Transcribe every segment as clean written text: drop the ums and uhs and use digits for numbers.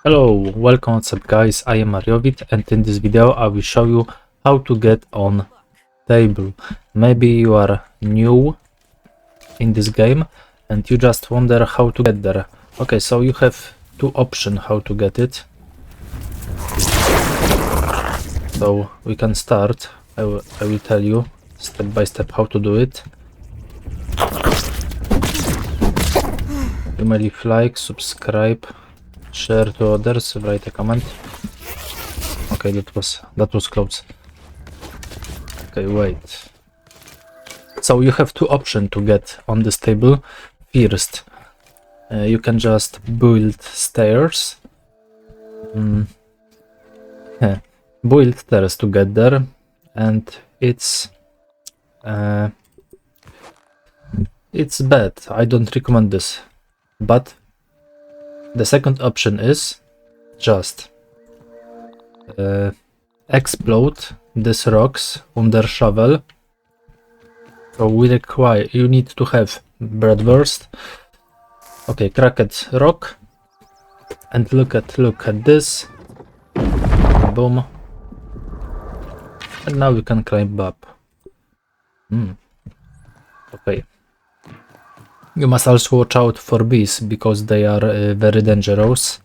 Hello, welcome, what's up guys, I am Mariovit and in this video I will show you how to get on table. Maybe you are new in this game and you just wonder how to get there. Okay, so you have two options how to get it. So we can start. I will tell you step by step how to do it. You may leave like, subscribe, share to others, write a comment. Okay, that was close. Okay, wait. So you have two options to get on this table. First, you can just build stairs. Build stairs to get there, and it's bad. I don't recommend this. But the second option is just explode these rocks under shovel. So you need to have bratwurst. Okay, cracked rock, and look at this. Boom. And now you can climb up. Okay. You must also watch out for bees because they are very dangerous.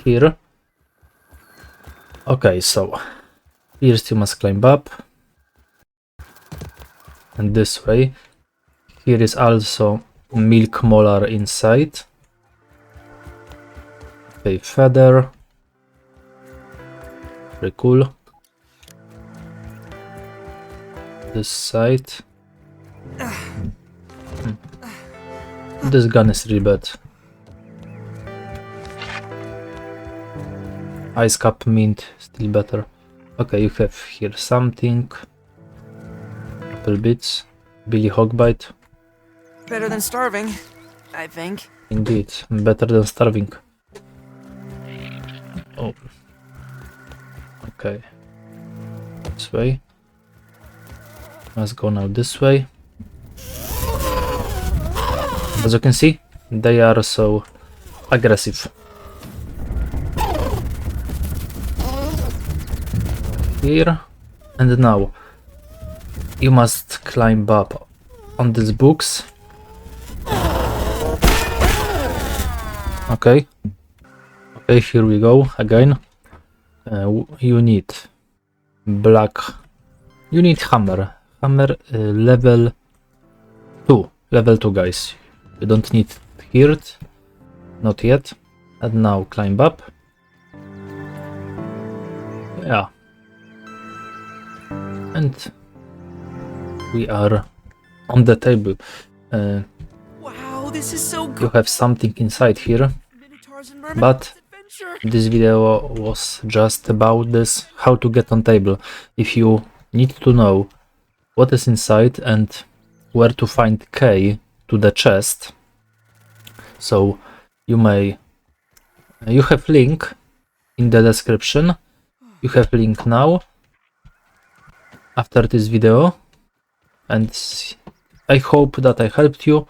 Here. Okay, so first you must climb up, and this way. Here is also milk molar inside. Okay, feather. Very cool. This side. This gun is really bad. Ice cap mint, still better. Okay, you have here something. Apple bits. Billy Hogbite. Better than starving, I think. Indeed, better than starving. Oh. Okay. This way. Let's go now this way. As you can see, they are so aggressive. Here and now you must climb up on these books. Okay, here we go again. You need you need hammer level 2 guys. You don't need hirt, not yet. And now climb up. Yeah. And we are on the table. Wow, this is so You have something inside here, but this video was just about this, how to get on table. If you need to know what is inside and where to find key to the chest, so you have link in the description. You have link now after this video, and I hope that I helped you.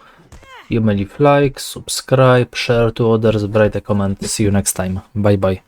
You may leave like, subscribe, share to others, write a comment. See you next time. Bye bye.